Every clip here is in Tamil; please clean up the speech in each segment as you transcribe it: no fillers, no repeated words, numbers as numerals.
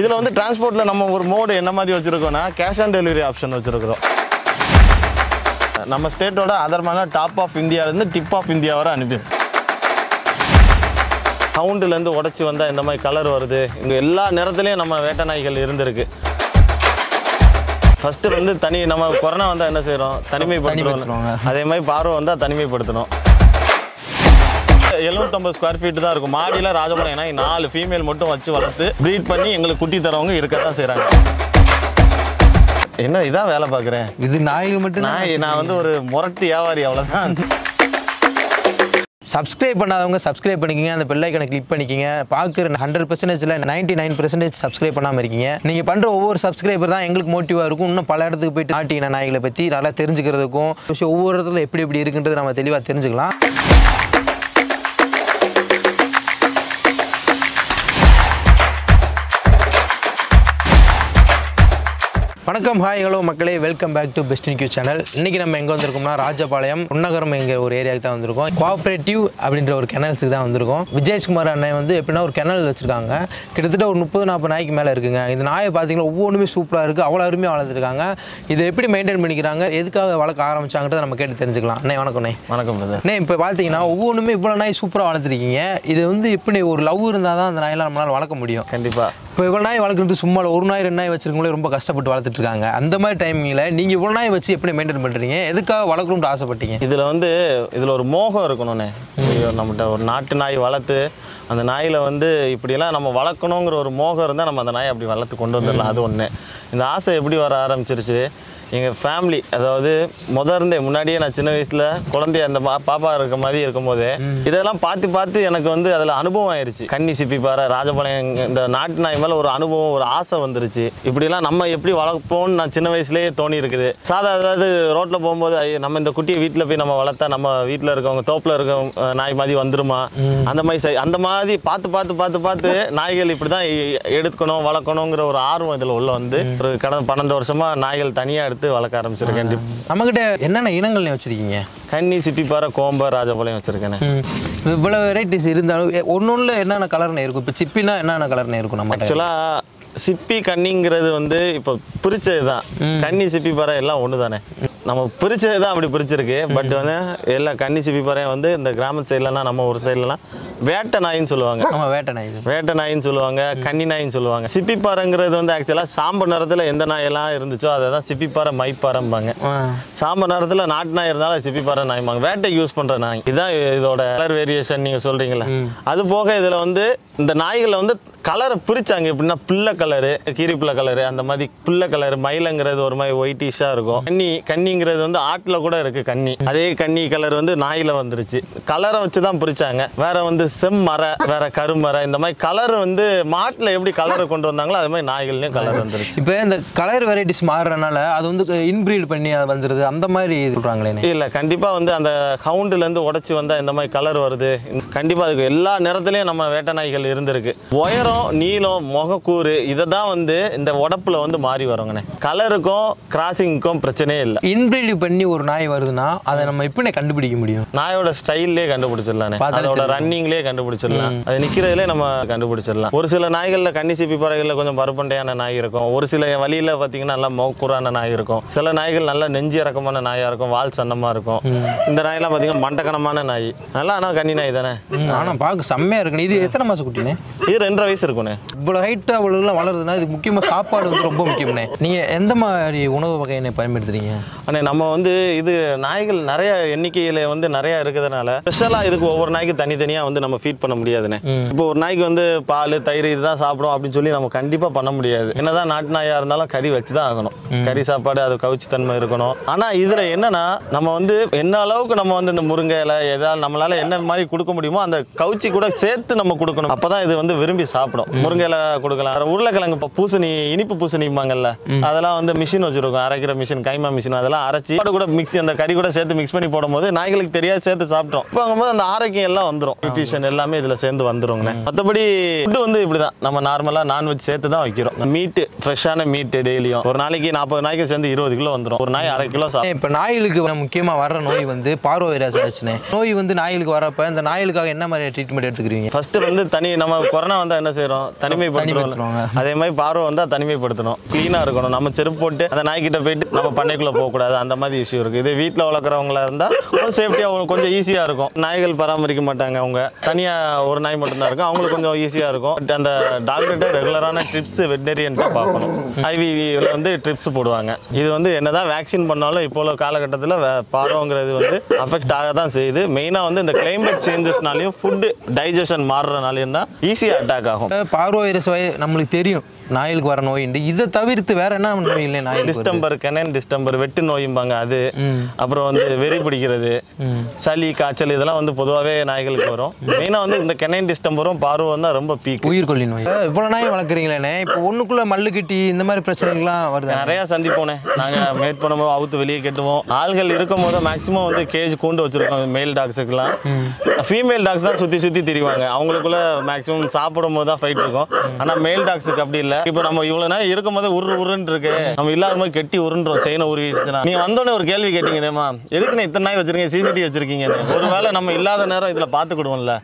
இதுல வந்து டிரான்ஸ்போர்ட்ல நம்ம ஒரு மோடு என்ன மாதிரி வச்சிருக்கோம்னா கேஷ் ஆன் டெலிவரி ஆப்ஷன் வச்சிருக்கிறோம். நம்ம ஸ்டேட்டோட அதர்மான டாப் ஆஃப் இந்தியால இருந்து டிப் ஆஃப் இந்தியா வரை அனுப்பி கவுண்ட்ல இருந்து உடைச்சு வந்தா இந்த மாதிரி கலர் வருது. இங்க எல்லா நிறத்துலயும் நம்ம வேட்டை நாய்கள் இருந்திருக்கு. ஃபர்ஸ்ட் வந்து தனி நம்ம கொரோனா வந்தா என்ன செய்யறோம், தனிமைப்படுத்துறோம். அதே மாதிரி பார்வை வந்தா தனிமைப்படுத்தணும். 750 ஸ்கொயர் ஃபீட் தான் இருக்கும். மாடியில் ராஜபாளையம் நாய் 4 ஃபீமேல் மட்டும் வச்சு வளர்த்து ப்ரீட் பண்ணி எங்களுக்கு குட்டி தரவங்க இருக்கதான் செய்கிறாங்க. என்ன இதான் வேலை பார்க்குறேன். இது நாய்கள் மட்டும் நான் வந்து ஒரு முரட்டு வியாபாரி, அவ்வளோதான். சப்ஸ்கிரைப் பண்ணாதவங்க சப்ஸ்கிரைப் பண்ணிக்கிங்க, அந்த பெல் ஐக்கனை கிளிக் பண்ணிக்கிங்க. பார்க்குற 100%ல 99% சப்ஸ்கிரைப் பண்ணாமல் இருக்கீங்க. நீங்கள் பண்ணுற ஒவ்வொரு சப்ஸ்கிரைபர் தான் எங்களுக்கு மோட்டிவாக இருக்கும். இன்னும் பல இடத்துக்கு போயிட்டு நாட்டின நாய்களை பற்றி நல்லா தெரிஞ்சுக்கிறதுக்கும் ஒவ்வொரு இடத்துல எப்படி எப்படி இருக்குன்றது நம்ம தெளிவாக தெரிஞ்சுக்கலாம். வணக்கம், ஹாய், ஹலோ மக்களே, welcome back to BestinQ channel. இன்றைக்கி நம்ம எங்கே வந்திருக்கோம்னா ராஜபாளையம் பொன்னகரம் என்கிற ஒரு ஏரியாவுக்கு தான் வந்திருக்கோம். Co-Operative அப்படின்ற ஒரு கெனல்ஸுக்கு தான் வந்திருக்கோம். விஜேஷ்குமார் அண்ணன் வந்து எப்படின்னா ஒரு கெனல் வச்சுருக்காங்க. கிட்டத்தட்ட ஒரு 30-40 நாய்க்கு மேலே இருக்குங்க. இந்த நாயை பார்த்தீங்கன்னா ஒவ்வொன்றுமே சூப்பராக இருக்குது. அவ்வளோ அருமையாக வளர்த்துருக்காங்க. இதை எப்படி மெயின்டைன் பண்ணிக்கிறாங்க, எதுக்காக வளர்க்க ஆரம்பிச்சாங்கன்றதை நம்ம கேட்டு தெரிஞ்சுக்கலாம். அண்ணே வணக்கம். வணக்கம் அண்ணே, இப்போ பார்த்தீங்கன்னா ஒவ்வொன்றுமே இவ்வளோ நாய் சூப்பராக வளர்த்துருக்கீங்க. இது வந்து எப்படி ஒரு லவ் இருந்தால் தான் அந்த நாயெல்லாம் நம்மளால் வளர்க்க முடியும். கண்டிப்பாக. இப்போ இவ்வளோ நாய் வளர்க்குறது சும்மா ஒரு நாய் 2 நாய் வச்சிருக்கவங்களே ரொம்ப கஷ்டப்பட்டு வளர்த்துட்டு இருக்காங்க. அந்த மாதிரி டைமிங்கில் நீங்கள் இவ்வளோ நாய் வச்சு எப்படி மெயின்டைன் பண்ணுறீங்க, எதுக்காக வளர்க்கணும்னு ஆசைப்பட்டீங்க? இதில் ஒரு மோகம் இருக்கணும்னே. நம்மகிட்ட ஒரு நாட்டு நாய் வளர்த்து அந்த நாயில் வந்து இப்படியெல்லாம் நம்ம வளர்க்கணுங்கிற ஒரு மோகம் இருந்தால் நம்ம அந்த நாயை அப்படி வளர்த்து கொண்டு வந்துடலாம். அது ஒன்று. இந்த ஆசை எப்படி வர ஆரம்பிச்சிருச்சு, எங்கள் ஃபேமிலி, அதாவது முன்னாடியே நான் சின்ன வயசில் குழந்தைய அந்த பாப்பா இருக்க மாதிரி இருக்கும்போது இதெல்லாம் பார்த்து எனக்கு வந்து அதில் அனுபவம் ஆயிடுச்சு. கன்னி, சிப்பிப்பாறை, ராஜபாளையம் இந்த நாட்டு நாய் மேலே ஒரு அனுபவம், ஒரு ஆசை வந்துருச்சு. இப்படிலாம் நம்ம எப்படி வளர்ப்போம்னு நான் சின்ன வயசுலேயே தோணி இருக்குது. அதாவது ரோட்டில் போகும்போது நம்ம இந்த குட்டியை வீட்டில் போய் நம்ம வளர்த்தா நம்ம வீட்டில் இருக்கவங்க தோப்பில் இருக்க நாய் மாதிரி வந்துருமா, அந்த மாதிரி பார்த்து நாய்கள் இப்படி தான் எடுக்கணும் வளர்க்கணுங்கிற ஒரு ஆர்வம் இதில் உள்ள வந்து ஒரு கடந்த 12 வருஷமாக நாய்கள் தனியாக எடுத்து வளர்க்க ஆரம்பிச்சிருக்கேன். நம்மகிட்ட என்னென்ன இனங்கள் வச்சிருக்கீங்க? கன்னி, சிப்பிப்பாறை, கோம்பர், ராஜபாளையம் வச்சிருக்கேன். இவ்வளவு வெரைட்டிஸ் இருந்தாலும் ஒன்னொன்னு என்னென்ன கலர்னு இருக்கும்? இப்போ சிப்பினா என்னென்ன கலர்னு இருக்கும்? நம்ம ஆக்சுவலாக சிப்பி கன்னிங்கிறது வந்து இப்போ பிரிச்சது தான். கன்னி, சிப்பிப்பாறை எல்லாம் ஒன்று தானே. நம்ம பிரிச்சது தான் அப்படி பிரிச்சிருக்கு. பட் வந்து எல்லாம் கன்னி, சிப்பிப்பாறை வந்து இந்த கிராம சைட்லலாம் நம்ம ஒரு சைட்லலாம் வேட்டை நாயின்னு சொல்லுவாங்க. வேட்டை நாயின்னு சொல்லுவாங்க, கன்னி நாயின்னு சொல்லுவாங்க. சிப்பிப்பாறைங்கிறது வந்து ஆக்சுவலாக சாம்பல் நிறத்தில் எந்த நாயெல்லாம் இருந்துச்சோ அதை தான் சிப்பிப்பாறை மைப்பாறைம்பாங்க. சாம்பல் நிறத்தில் நாட்டு நாய் இருந்தாலும் சிப்பிப்பாறை நாய்பாங்க. வேட்டைக்கு யூஸ் பண்ணுற நாய் இதுதான். இதோட கலர் வேரியேஷன் நீங்கள் சொல்கிறீங்களா, அது போக இதில் வந்து இந்த நாய்களை வந்து கலரை பிரிச்சாங்க. எப்படின்னா பிள்ளை கலரு, கீரிப்பிள்ளை கலரு, அந்த மாதிரி பிள்ளை கலரு. மயிலங்கிறது ஒரு மாதிரி ஒயிட்டிஷாக இருக்கும். கன்னிங்கிறது வந்து ஆட்டில் கூட இருக்குது கன்னி. அதே கன்னி கலர் வந்து நாயில் வந்துருச்சு. கலரை வச்சு தான் பிரிச்சாங்க. வேற வந்து செம்மரை, வேற கருமரை, இந்த மாதிரி கலர் வந்து மாட்டில் எப்படி கலரை கொண்டு வந்தாங்களோ அது மாதிரி நாய்கள்லேயும் கலர் வந்துருச்சு. இப்போ இந்த கலர் வெரைட்டிஸ் மாறுறதுனால அது வந்து இன்பிரீட் பண்ணி வந்துருது அந்த மாதிரி சொல்கிறாங்களே? இல்லை, கண்டிப்பாக வந்து அந்த கவுண்ட்லேருந்து உடச்சி வந்தால் இந்த மாதிரி கலர் வருது. கண்டிப்பாக அதுக்கு எல்லா நிறத்துலையும் நம்ம வேட்டை நாய்கள் இருந்திருக்கு. உயரம், நீளம், முகக்கூறு இதை தான் வந்து இந்த உடப்புல வந்து மாறி வருங்கண்ணே. கலருக்கும் கிராசிங்க்கும் பிரச்சனையே இல்லை. இன்பிரீட் பண்ணி ஒரு நாய் வருதுன்னா அதை நம்ம எப்படி கண்டுபிடிக்க முடியும்? நாயோட ஸ்டைல்லே கண்டுபிடிச்சிடலாம், அதோட ரன்னிங்லேயே கண்டுபிடிச்சிடலாம், அது நிற்கிறதுலே நம்ம கண்டுபிடிச்சிடலாம். ஒரு சில நாய்களில் கன்னி, சிப்பிப்பாறைகளில் கொஞ்சம் பருப்பண்டையான நாய் இருக்கும். ஒரு சில வழியில் பார்த்தீங்கன்னா நல்லா முகக்கூறான நாய் இருக்கும். சில நாய்கள் நல்லா நெஞ்சு இறக்கமான நாயாக இருக்கும், வால் சன்னமாக இருக்கும். இந்த நாயெல்லாம் பார்த்தீங்கன்னா மண்டக்கணமான நாய். நல்லா ஆனால் கன்னி நாய் தானே. ஆனால் பார்க்க செம்மையாக இருக்குண்ணே. இது எத்தனை மாதம் குட்டினே? இது 2.5 வயசு இருக்குண்ணே. இவ்வளோ ஹைட்டாக அவ்வளோலாம் வளருதுன்னா இது முக்கியமாக சாப்பாடு வந்து ரொம்ப முக்கியம்ண்ணே. நீங்கள் எந்த மாதிரி உணவு வகையை பயன்படுத்துறீங்க? அண்ணே, நம்ம வந்து இது நாய்கள் நிறைய எண்ணிக்கையில் வந்து நிறையா இருக்கிறதுனால ஸ்பெஷலாக இதுக்கு ஒவ்வொரு நாய்க்கு தனித்தனியாக வந்து நம்ம ஃபீட் பண்ண முடியாதுண்ணே. இப்போ ஒரு நாய்க்கு வந்து பால், தயிர் இதுதான் சாப்பிடும் அப்படின்னு சொல்லி நம்ம கண்டிப்பாக பண்ண முடியாது. என்னதான் நாட்டு நாயாக இருந்தாலும் கறி வச்சு தான் ஆகணும். கறி சாப்பாடு அது கவுச்சி தன்மை இருக்கணும். ஆனால் இதில் என்னன்னா நம்ம வந்து என்ன அளவுக்கு நம்ம வந்து இந்த முருங்கை இலை ஏதாவது நம்மளால என்ன மாதிரி கொடுக்க முடியுமோ அந்த கவுச்சி கூட சேர்த்து நம்ம கொடுக்கணும். அப்போதான் இது வந்து விரும்பி சாப்பிடும். முருங்கை இலை கொடுக்கலாம். உருளைக்கிழங்கு பூசணி, இனிப்பு பூசணிப்பாங்கல்ல, அதெல்லாம் வந்து மிஷின் வச்சிருக்கோம், அரைக்கிற மிஷின், கைமா மிஷின். அதெல்லாம் அரைச்சி கூட மிக்ஸ் அந்த கறி கூட சேர்த்து மிக்ஸ் பண்ணி போடும்போது நாய்களுக்கு தெரியாது சேர்த்து சாப்பிட்டோம். இப்போ அந்த ஆரோக்கியம் எல்லாம் வந்துடும், நியூட்ரிஷன் எல்லாமே இதில் சேர்ந்து வந்துருங்க. மற்றபடி ஃபுட்டு வந்து இப்படிதான் நம்ம நார்மலாக நான்வெஜ் சேர்த்து தான் வைக்கிறோம். மீட்டு, ஃப்ரெஷ்ஷான மீட்டு டெய்லியும் ஒரு நாளைக்கு 40 நாய்க்கு சேர்ந்து 20 கிலோ வந்துடும். ஒரு நாய் 1/2 கிலோ சாப்பிடும். இப்போ நாய்களுக்கு முக்கியமாக வர்ற நோய் வந்து பார்வோ வைரஸ் ஆச்சுன்னு நோய் வந்து நாய்களுக்கு வரப்போ இந்த நாய்களுக்காக என்ன மாதிரி ட்ரீட்மெண்ட் எடுத்துக்கிறீங்க? ஃபர்ஸ்ட் வந்து நம்ம கொரோனா வந்தால் என்ன செய்கிறோம், தனிமைப்படுத்துறோம். அதே மாதிரி பார்வை வந்தால் தனிமைப்படுத்தணும், க்ளீனாக இருக்கணும். நம்ம செருப்பு போட்டு அந்த நாய்கிட்ட போயிட்டு நம்ம பண்ணைக்குள்ளே போகக்கூடாது, அந்த மாதிரி இஷ்யூ இருக்குது. இது வீட்டில் வளர்க்குறவங்களா இருந்தால் சேஃப்டியாக கொஞ்சம் ஈஸியாக இருக்கும். நாய்கள் பராமரிக்க மாட்டாங்க, அவங்க தனியாக ஒரு நாய் மட்டும்தான் இருக்கும், அவங்களுக்கு கொஞ்சம் ஈஸியாக இருக்கும். பட் அந்த டாக்டர்கிட்ட ரெகுலரான ட்ரிப்ஸ் வெட்டனரியன்ட்டு பார்க்கணும். ஐவிவியில் வந்து ட்ரிப்ஸ் போடுவாங்க. இது வந்து என்னதான் வேக்சின் பண்ணாலும் இப்போ உள்ள காலகட்டத்தில் பார்வைங்கிறது வந்து அஃபெக்ட் ஆக தான் செய்யுது. மெயினாக வந்து இந்த கிளைமேட் சேஞ்சஸ்னாலையும் ஃபுட்டு டைஜஷன் மாறுறதுனாலையும் தான் ஈஸியாக அட்டாக் ஆகும். பார்வை வைரஸ் நம்மளுக்கு தெரியும் நாய்களுக்கு வர நோய். இதை தவிர்த்து வேற என்ன நோய் இல்லை? நாய் டிஸ்டம்பர், கெனன் டிஸ்டம்பர், வெட்டு நோயும்பாங்க அது. அப்புறம் வந்து வெறி பிடிக்கிறது, சளி, காய்ச்சல், இதெல்லாம் வந்து பொதுவாகவே நாய்களுக்கு வரும். மெயினாக வந்து இந்த கெனன் டிஸ்டம்பரும் பார்வம் தான் ரொம்ப பீக். உயிர்கொல்லி நோய். இவ்வளோ நாய் வளர்க்குறீங்களே, இப்போ ஒன்றுக்குள்ள மல்லு கட்டி இந்த மாதிரி பிரச்சனைகள்லாம் வருது. நிறையா சந்திப்போனே. நாங்கள் மேட் பண்ணும்போது அவுத்து வெளியே கட்டுவோம். ஆள்கள் இருக்கும் போது மேக்ஸிமம் வந்து கேஜ் கூண்டு வச்சிருக்கோம் மேல் டாக்ஸுக்கெல்லாம். ஃபீமேல் டாக்ஸ் தான் சுற்றி சுற்றி திரிவாங்க. அவங்களுக்குள்ள மேக்ஸிமம் சாப்பிடும் போது தான் ஃபைட் இருக்கும். ஆனால் மேல் டாக்ஸுக்கு அப்படி இல்லை. இப்போ நம்ம இவ்வளோ நேரம் இருக்கும் போது உருன்னு இருக்கு, நம்ம இல்லாத மாதிரி கெட்டி உருன்றோம். செயினை உருவிடுச்சுன்னா நீ வந்தோடனே ஒரு கேள்வி கேட்டீங்கம்மா, எதுக்குன்னு இத்தனை நாய் வச்சிருக்கீங்க, சிசிடிவி வச்சிருக்கீங்க? ஒருவேளை நம்ம இல்லாத நேரம் இதில் பார்த்துக்கிடுவோம்ல.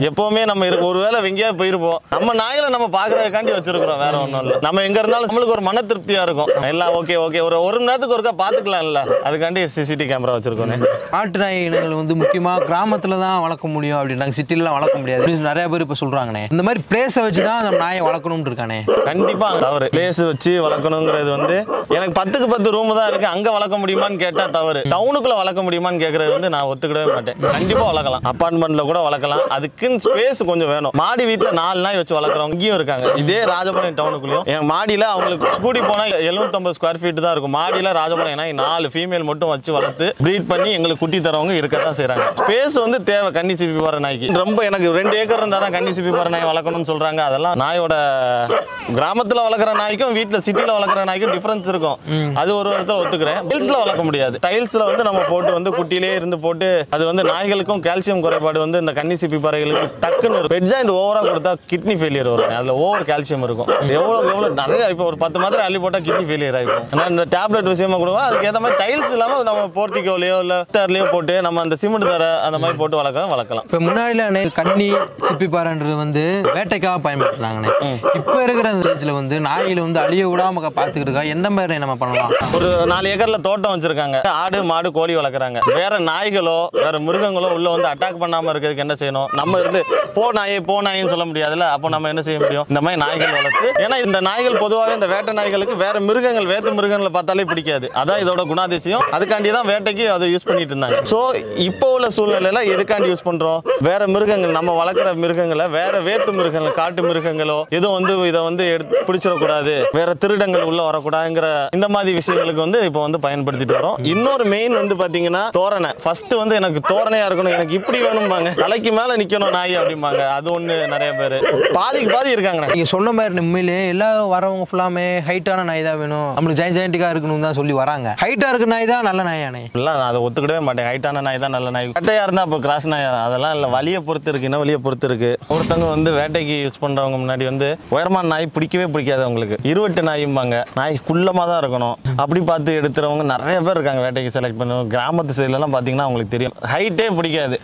எப்பவுமே நம்ம இருக்கு ஒருவேளை எங்கேயாவது போயிருப்போம், நம்ம நாயில நம்ம பார்க்கறதுக்காண்டி வச்சிருக்கிறோம், வேற ஒன்றும் இல்லை. நம்ம எங்க இருந்தாலும் நம்மளுக்கு ஒரு மன திருப்தியா இருக்கும். எல்லாம் ஓகே ஓகே ஒரு மணி நேரத்துக்கு ஒருக்கா பார்த்துக்கலாம்ல, அதுக்காண்டி சிசிடிவி கேமரா வச்சிருக்கோம். நாட்டு நாய் இனங்கள் வந்து முக்கியமாக கிராமத்தில் தான் வளர்க்க முடியும் அப்படின்றாங்க, சிட்டிலாம் வளர்க்க முடியாது நிறைய பேர் இப்போ சொல்றாங்கண்ணே. இந்த மாதிரி பிளேஸை வச்சு தான் நம்ம நாயை வளர்க்கணும்னு இருக்கானே. கண்டிப்பா தவறு. பிளேஸ் வச்சு வளர்க்கணுங்கிறது வந்து எனக்கு 10க்கு 10 ரூம் தான் இருக்கு, அங்க வளர்க்க முடியுமான்னு கேட்டா தவறு. டவுனுக்குள்ள வளர்க்க முடியுமான்னு கேட்கறது வந்து நான் ஒத்துக்கிடவே மாட்டேன். கண்டிப்பா வளர்க்கலாம், அப்பார்ட்மெண்ட்ல கூட வளர்க்கலாம். அதுக்குன்னு ஸ்பேஸ் கொஞ்சம் வேணும். மாடி வீட்டுல 4 நாய் வச்சு வளர்க்குறவங்க இங்கேயும் இருக்காங்க. இதே ராஜபாளையம் டவுனுக்குள்ளயும் என் மாடியில அவங்களுக்கு கூடி போனா 750 ஸ்கொயர் ஃபீட் தான் இருக்கும். மாடியில ராஜபாளையம் நாய் 4 ஃபீமேல் மட்டும் வச்சு வளர்த்து ப்ரீட் பண்ணி எங்களுக்கு குட்டி தரவங்க இருக்கதான் செய்யறாங்க. ஸ்பேஸ் வந்து தேவை. கன்னி சிப்பிப்பாறை நாய்க்கு ரொம்ப எனக்கு 2 ஏக்கர் இருந்தா தான் கன்னி சிப்பிப்பாறை நாய் வளர்க்கணும்னு சொல்றாங்க. அதெல்லாம் நாயோட கிராமத்துல வளர்க்குற நாய்க்கும் வீட்டில் சிட்டியில் வளர்க்குற நாய்க்கும் டிஃபரன்ஸ் இருக்கும். அது ஒரு விதத்தில் ஒத்துக்கிறேன். டைல்ஸில் வளர்க்க முடியாது. டைல்ஸில் வந்து நம்ம போட்டு வந்து குட்டியிலே இருந்து போட்டு அது வந்து நாய்களுக்கும் கால்சியம் குறைபாடு வந்து இந்த கன்னி சிப்பிப்பாறைகளுக்கு டக்குன்னு ஒரு பெட் ஜாயிண்ட் ஓவராக கொடுத்தா கிட்னி ஃபெயிலியர் வரும். அதில் ஓவர் கால்சியம் இருக்கும். எவ்வளோ நிறைய இப்போ ஒரு 10 மாத்திரை அள்ளி போட்டால் கிட்னி ஃபெயிலியர் ஆகிடும். ஆனால் இந்த டேப்லெட் விஷயமா கொடுவோம். அதுக்கு ஏற்ற மாதிரி டைல்ஸ் இல்லாமல் நம்ம போர்ட்டிகோலையோ இல்லை ஸ்டார்லையோ போட்டு நம்ம அந்த சிமெண்ட் தர அந்த மாதிரி போட்டு வளர்க்கலாம். இப்போ முன்னாடியில் கன்னி சிப்பிப்பாறைன்றது வந்து வேட்டைக்காக பயன்படுத்துறாங்கண்ணே. இப்போ இருக்கிற ஸ்டேஜில் வந்து நாயில் வந்து அழிய விடாம பார்த்துக்கிட்டு எந்த மாதிரி நம்ம பண்ணலாம்? ஒரு 4 ஏக்கர்ல தோட்டம் வச்சிருக்காங்க. ஆடு, மாடு, கோழி வளர்க்குறாங்க. வேற நாய்களோ வேற மிருகங்களோ உள்ள வந்து அட்டாக் பண்ணாம இருக்கிறதுக்கு என்ன செய்யணும்? நம்ம இருந்து போ நாயின்னு சொல்ல முடியாதுல்ல. அப்போ நம்ம என்ன செய்ய முடியும்? இந்த மாதிரி நாய்கள் வளர்த்து. ஏன்னா இந்த நாய்கள் பொதுவாக இந்த வேட்டை நாய்களுக்கு வேற மிருகங்கள், வேத்து மிருகங்களை பார்த்தாலே பிடிக்காது. அதான் இதோட குணாதிசயம். அதுக்காண்டி தான் வேட்டைக்கு அதை யூஸ் பண்ணிட்டு இருந்தாங்க. ஸோ இப்போ உள்ள சூழ்நிலையில எதுக்காண்டி யூஸ் பண்றோம்? வேற மிருகங்கள், நம்ம வளர்க்குற மிருகங்களை வேற வேத்து மிருகங்கள், காட்டு மிருகங்களோ எதுவும் வந்து இதை வந்து பிடிச்சிடக்கூடாது, வேற திருடங்கள் உள்ள வரக்கூடாதுங்கிற இந்த மாதிரி விஷயங்களுக்கு வந்து இப்போ வந்து பயன்படுத்திட்டு வரோம். இன்னொரு மெயின் வந்து பாத்தீங்கன்னா தோரணை. ஃபர்ஸ்ட் வந்து எனக்கு தோரணையா இருக்கணும், எனக்கு இப்படி வேணும்பாங்க, தலைக்கு மேல நிக்கணும் நாய் அப்படிம்பாங்க. அது ஒண்ணு நிறைய பேர் பாதிக்கு பாதி இருக்காங்க. நீங்க சொன்ன மாதிரி உண்மையிலே எல்லாரும் வரவங்க ஃபுல்லாமே ஹைட்டான நாய் தான் வேணும், நம்மளுக்கு ஜெயண்டிக்கா இருக்கணும் தான் சொல்லி வராங்க. ஹைட்டா இருக்க நாய் தான் நல்ல நாயானே? இல்லை, நான் அதை ஒத்துக்கிடவே மாட்டேன். ஹைட்டான நாய் தான் நல்ல நாய். கட்டையா இருந்தா இப்போ கிராஸ் நாய் அதெல்லாம் இல்லை. வலியை பொறுத்து இருக்கு, என்ன வலியை பொறுத்து இருக்கு. ஒருத்தவங்க வந்து வேட்டைக்கு யூஸ் பண்றவங்க முன்னாடி வந்து உயரமான நாய் பிடிக்கவே பிடிக்காது அவங்களுக்கு. இருவட்டு நாயும்பாங்க. நாய் குள்ளமா தான் இருக்கணும். அப்படி பார்த்து எடுத்துறவங்க நிறைய பேர் இருக்காங்க. வேட்டைக்கு செலக்ட் பண்ணுவோம். கிராமத்து சைட்லாம் பார்த்தீங்கன்னா அவங்களுக்கு தெரியும், ஹைட்டே பிடிக்காது.